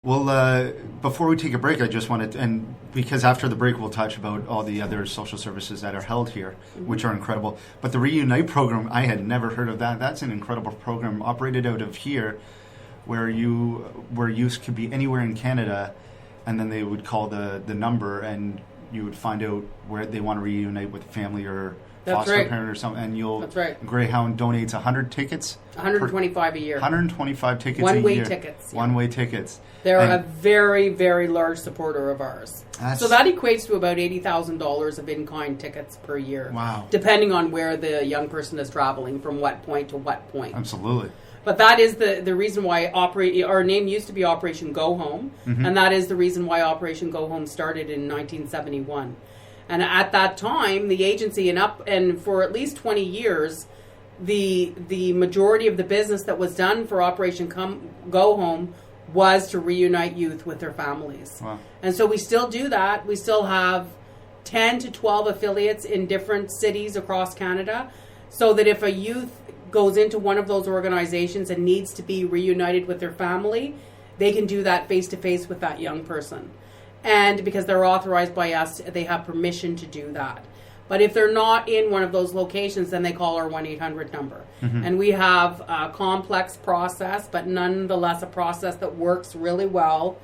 Well, before we take a break, I just wanted to, and because after the break we'll touch about all the other social services that are held here, which are incredible. But the Reunite program, I had never heard of that. That's an incredible program operated out of here, where youth could be anywhere in Canada, and then they would call the number, and you would find out where they want to reunite with family or That's foster right. parent or something, and you'll That's right. Greyhound donates 100 tickets. 125 a year. 125 tickets a One-way year. tickets, yeah. One-way tickets. They're And a very, very large supporter of ours. That's- So that equates to about $80,000 of in-kind tickets per year. Wow. Depending on where the young person is traveling, from what point to what point. Absolutely. But that is the reason why our name used to be Operation Go Home, and that is the reason why Operation Go Home started in 1971. And at that time, the agency and for at least 20 years, the majority of the business that was done for Operation Go Home was to reunite youth with their families. Wow. And so we still do that. We still have 10 to 12 affiliates in different cities across Canada, so that if a youth goes into one of those organizations and needs to be reunited with their family, they can do that face to face with that young person. And because they're authorized by us, they have permission to do that. But if they're not in one of those locations, then they call our 1-800 number. And we have a complex process, but nonetheless a process that works really well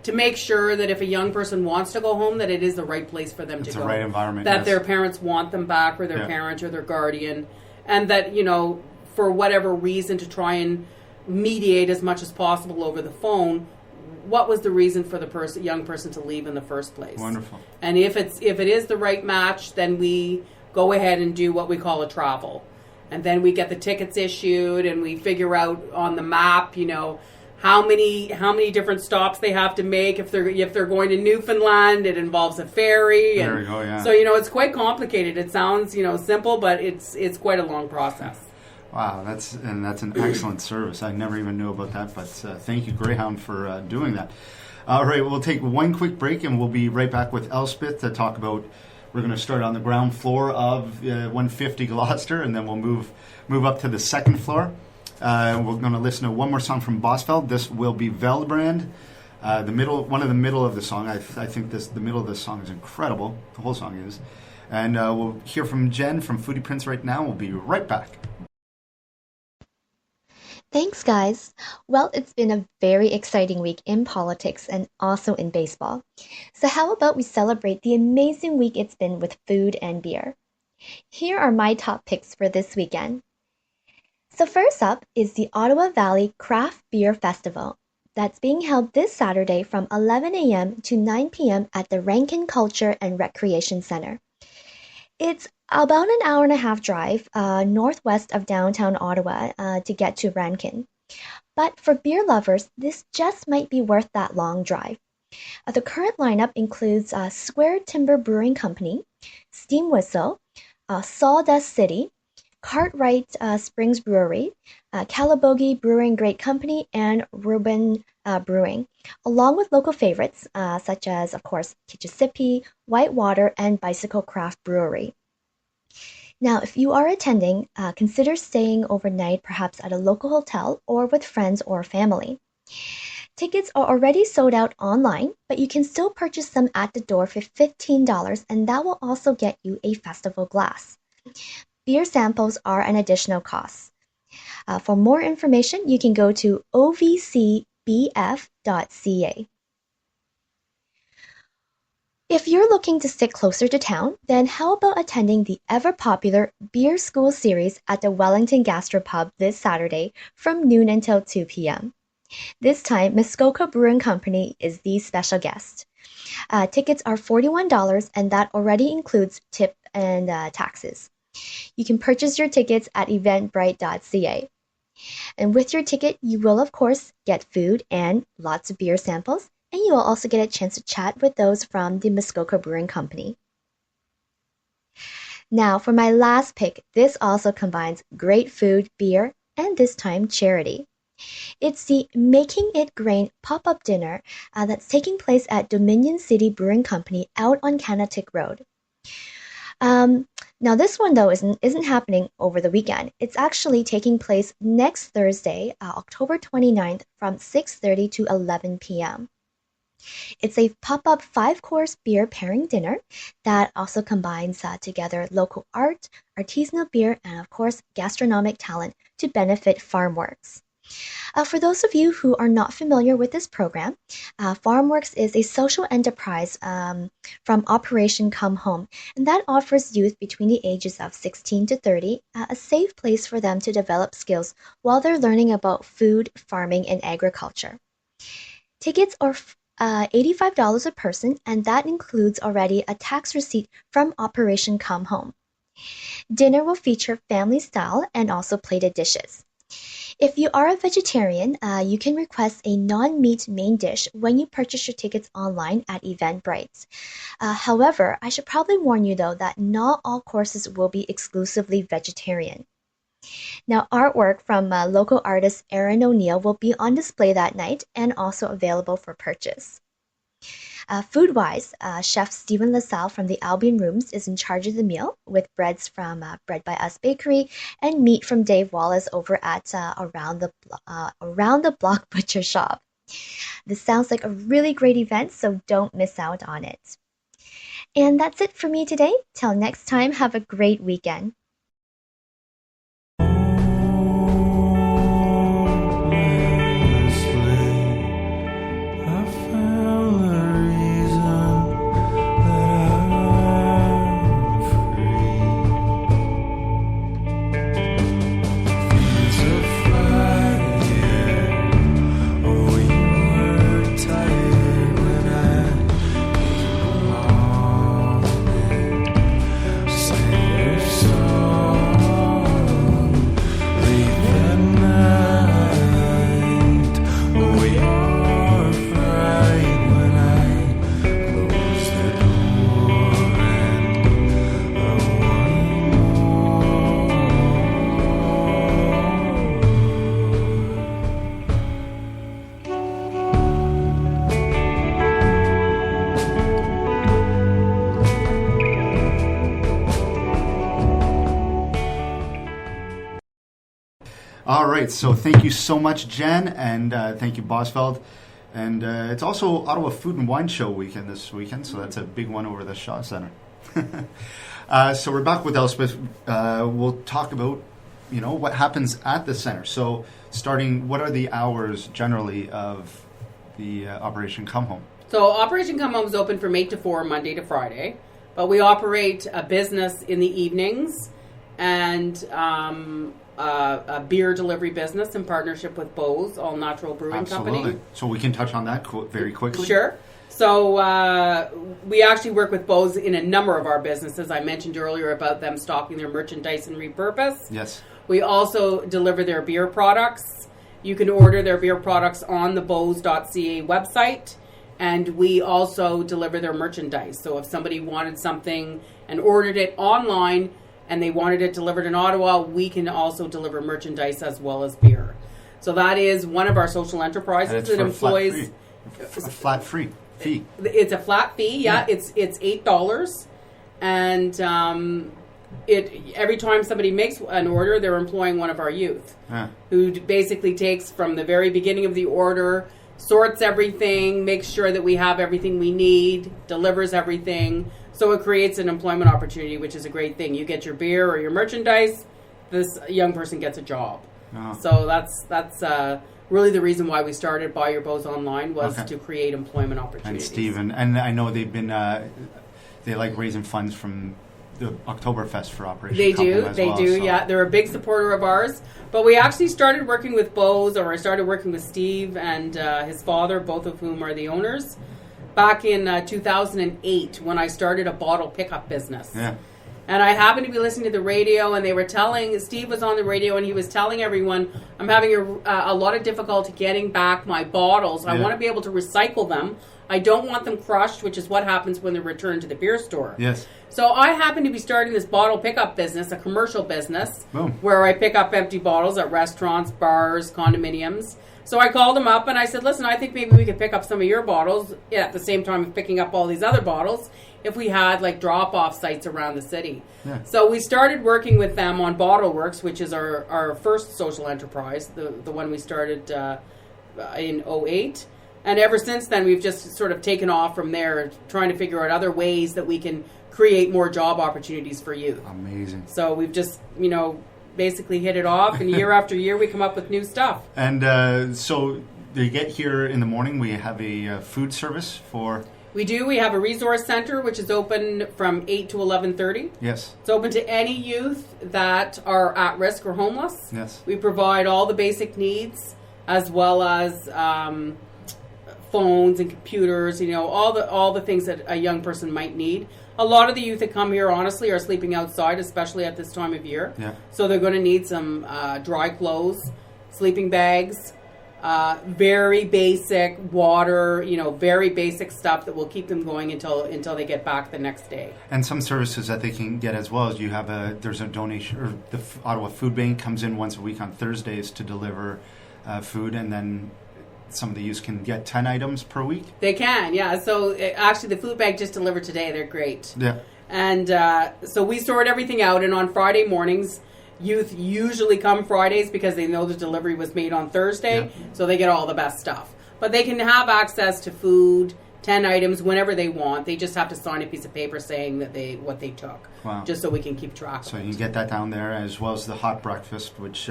to make sure that if a young person wants to go home, that it is the right place for them to go. It's the right environment. That yes. their parents want them back, or their parent or their guardian. And that, for whatever reason, to try and mediate as much as possible over the phone, what was the reason for the young person to leave in the first place. Wonderful. And if it is the right match, then we go ahead and do what we call a travel. And then we get the tickets issued, and we figure out on the map, how many different stops they have to make. If they're going to Newfoundland, it involves a ferry. There we go, yeah. So it's quite complicated. It sounds simple, but it's quite a long process. Wow, that's an excellent service. I never even knew about that, but thank you, Greyhound, for doing that. All right, we'll take one quick break, and we'll be right back with Elspeth to talk about. We're going to start on the ground floor of 150 Gloucester, and then we'll move up to the second floor. We're going to listen to one more song from Bosveld. This will be Veldbrand. One of the middle of the song. I think the middle of this song is incredible. The whole song is. And we'll hear from Jen from Foodie Prince right now. We'll be right back. Thanks, guys. Well, it's been a very exciting week in politics and also in baseball. So how about we celebrate the amazing week it's been with food and beer? Here are my top picks for this weekend. So first up is the Ottawa Valley Craft Beer Festival that's being held this Saturday from 11 a.m. to 9 p.m. at the Rankin Culture and Recreation Center. It's about an hour and a half drive northwest of downtown Ottawa to get to Rankin. But for beer lovers, this just might be worth that long drive. The current lineup includes Square Timber Brewing Company, Steam Whistle, Sawdust City, Cartwright Springs Brewery, Calabogie Brewing Great Company, and Reuben Brewing, along with local favorites such as, of course, Kitchissippi, Whitewater, and Bicycle Craft Brewery. Now, if you are attending, consider staying overnight perhaps at a local hotel or with friends or family. Tickets are already sold out online, but you can still purchase them at the door for $15, and that will also get you a festival glass. Beer samples are an additional cost. For more information, you can go to ovcbf.ca. If you're looking to stick closer to town, then how about attending the ever-popular Beer School series at the Wellington Gastropub this Saturday from noon until 2 p.m. This time, Muskoka Brewing Company is the special guest. Tickets are $41, and that already includes tip and taxes. You can purchase your tickets at eventbrite.ca. And with your ticket, you will, of course, get food and lots of beer samples, and you will also get a chance to chat with those from the Muskoka Brewing Company. Now, for my last pick, this also combines great food, beer, and this time charity. It's the Making It Grain pop-up dinner that's taking place at Dominion City Brewing Company out on Canatic Road. Um, Now this one though isn't happening over the weekend. It's actually taking place next Thursday, October 29th from 6:30 to 11 p.m. It's a pop-up five-course beer pairing dinner that also combines together local art, artisanal beer, and of course gastronomic talent to benefit FarmWorks. For those of you who are not familiar with this program, FarmWorks is a social enterprise from Operation Come Home, and that offers youth between the ages of 16 to 30 a safe place for them to develop skills while they're learning about food, farming, and agriculture. Tickets are $85 a person, and that includes already a tax receipt from Operation Come Home. Dinner will feature family style and also plated dishes. If you are a vegetarian, you can request a non-meat main dish when you purchase your tickets online at Eventbrite. However, I should probably warn you though that not all courses will be exclusively vegetarian. Now, artwork from local artist Erin O'Neill will be on display that night and also available for purchase. Food-wise, Chef Stephen LaSalle from the Albion Rooms is in charge of the meal, with breads from Bread by Us Bakery and meat from Dave Wallace over at Around the Block Butcher Shop. This sounds like a really great event, so don't miss out on it. And that's it for me today. Till next time, have a great weekend. All right, so thank you so much, Jen, and thank you, Bosveld. And it's also Ottawa Food and Wine Show weekend this weekend, so that's a big one over the Shaw Center. So we're back with Elspeth. We'll talk about, what happens at the center. So what are the hours generally of the Operation Come Home? So Operation Come Home is open from 8 to 4, Monday to Friday, but we operate a business in the evenings and a beer delivery business in partnership with Bose, All Natural Brewing Company. So we can touch on that very quickly. Sure. So we actually work with Bose in a number of our businesses. I mentioned earlier about them stocking their merchandise and repurpose. Yes. We also deliver their beer products. You can order their beer products on the bose.ca website. And we also deliver their merchandise. So if somebody wanted something and ordered it online and they wanted it delivered in Ottawa, we can also deliver merchandise as well as beer. So that is one of our social enterprises that employs a flat fee. It's a flat fee, yeah. It's $8, and every time somebody makes an order, they're employing one of our youth, who basically takes from the very beginning of the order, sorts everything, makes sure that we have everything we need, delivers everything. So it creates an employment opportunity, which is a great thing. You get your beer or your merchandise, this young person gets a job. Oh. So that's really the reason why we started Buy Your Bose Online was to create employment opportunities. And Steve, and I know they've been they like raising funds from the Oktoberfest for Operation. They do, yeah. They're a big supporter of ours. But we actually started working with Bose, or I started working with Steve and his father, both of whom are the owners, back in 2008 when I started a bottle pickup business. Yeah. And I happened to be listening to the radio, and they were Steve was on the radio, and he was telling everyone, I'm having a lot of difficulty getting back my bottles. I want to be able to recycle them. I don't want them crushed, which is what happens when they're returned to the beer store. Yes. So I happen to be starting this bottle pickup business, a commercial business, where I pick up empty bottles at restaurants, bars, condominiums. So I called him up and I said, listen, I think maybe we could pick up some of your bottles at the same time of picking up all these other bottles if we had like drop-off sites around the city. Yeah. So we started working with them on Bottle Works, which is our first social enterprise, the one we started in 2008. And ever since then, we've just sort of taken off from there, trying to figure out other ways that we can create more job opportunities for youth. Amazing. So we've just, basically hit it off, and year after year we come up with new stuff. And so they get here in the morning. We have a food service for... We do. We have a resource center, which is open from 8 to 11:30. Yes. It's open to any youth that are at risk or homeless. Yes. We provide all the basic needs, as well as phones and computers, all the things that a young person might need. A lot of the youth that come here, honestly, are sleeping outside, especially at this time of year. Yeah. So they're going to need some dry clothes, sleeping bags, very basic water, very basic stuff that will keep them going until they get back the next day. And some services that they can get as well as there's a donation, or the Ottawa Food Bank comes in once a week on Thursdays to deliver food, and then some of the youth can get 10 items per week. They can, yeah. So actually the food bank just delivered today. They're great. Yeah. And so we sort everything out, and on Friday mornings, youth usually come Fridays because they know the delivery was made on Thursday, so they get all the best stuff. But they can have access to food, 10 items, whenever they want. They just have to sign a piece of paper saying that what they took, just so we can keep track So of it. you can get that down there, as well as the hot breakfast, which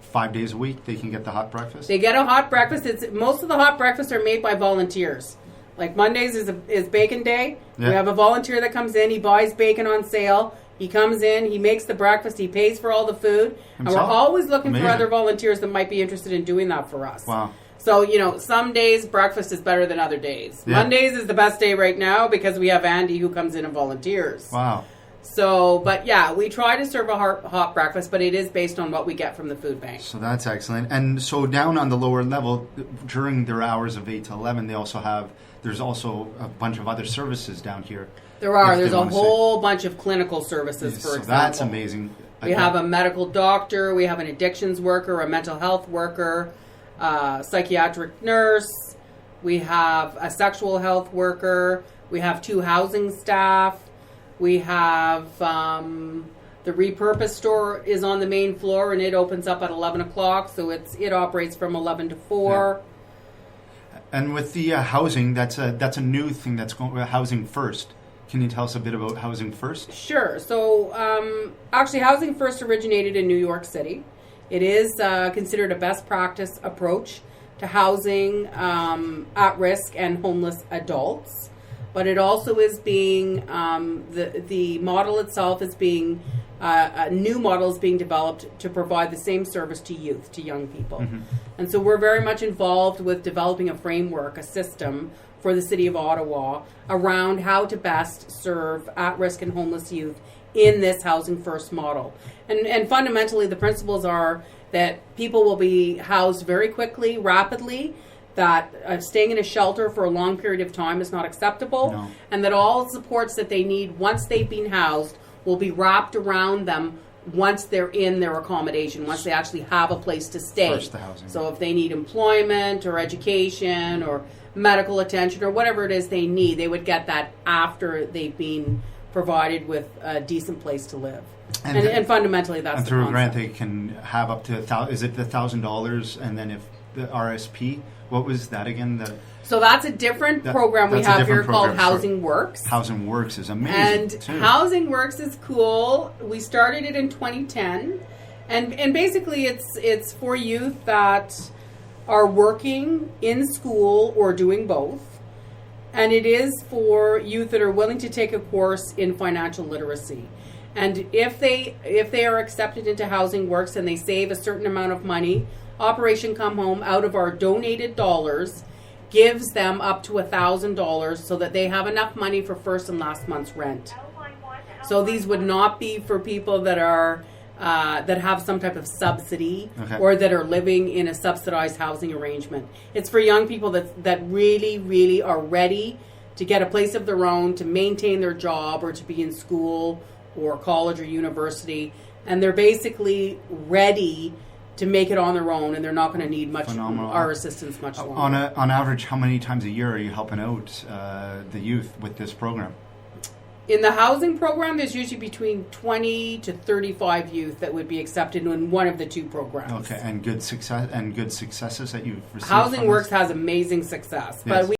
5 days a week they can get the hot breakfast. They get a hot breakfast. Most of the hot breakfasts are made by volunteers. Like Mondays is bacon day. Yeah. We have a volunteer that comes in. He buys bacon on sale. He comes in. He makes the breakfast. He pays for all the food. Himself? And we're always looking Amazing. for other volunteers that might be interested in doing that for us. Wow. So, some days breakfast is better than other days. Yeah. Mondays is the best day right now because we have Andy who comes in and volunteers. Wow. So, but yeah, we try to serve a hot breakfast, but it is based on what we get from the food bank. So that's excellent. And so down on the lower level, during their hours of 8 to 11, there's also a bunch of other services down here. There are. If they There's a wanna whole bunch of clinical services, for So example. that's amazing. We have a medical doctor, we have an addictions worker, a mental health worker, psychiatric nurse, we have a sexual health worker, we have 2 housing staff, we have the repurpose store is on the main floor and it opens up at 11 o'clock, so it operates from 11 to 4. Yeah. And with the housing, that's a new thing that's going. Housing First. Can you tell us a bit about Housing First? Sure. So actually, Housing First originated in New York City. It is considered a best practice approach to housing at-risk and homeless adults. But it also is being, the model itself is being, a new model is being developed to provide the same service to youth, to young people. Mm-hmm. And so we're very much involved with developing a framework, a system for the City of Ottawa around how to best serve at-risk and homeless youth in this Housing First model. And fundamentally, the principles are that people will be housed very quickly, rapidly, that staying in a shelter for a long period of time is not acceptable, and that all supports that they need once they've been housed will be wrapped around them once they're in their accommodation, once they actually have a place to stay. First the housing. So if they need employment or education or medical attention or whatever it is they need, they would get that after they've been provided with a decent place to live. And fundamentally, that's and the through a concept. grant they can have up to is it the $1,000, and then if the RSP, what was that again? So that's a different program we have here called Housing Works. Housing Works is amazing. And too. Housing Works is cool. We started it in 2010, and basically it's for youth that are working in school or doing both. And it is for youth that are willing to take a course in financial literacy. And if they are accepted into Housing Works and they save a certain amount of money, Operation Come Home, out of our donated dollars, gives them up to $1,000 so that they have enough money for first and last month's rent. So these would not be for people that are that have some type of subsidy or that are living in a subsidized housing arrangement. It's for young people that really, really are ready to get a place of their own, to maintain their job or to be in school or college or university. And they're basically ready to make it on their own, and they're not going to need much Phenomenal. our assistance much longer. On average, how many times a year are you helping out the youth with this program? In the housing program, there's usually between 20 to 35 youth that would be accepted in one of the two programs. Okay, and good successes that you've received. Housing from Works this? has amazing success, Yes. but we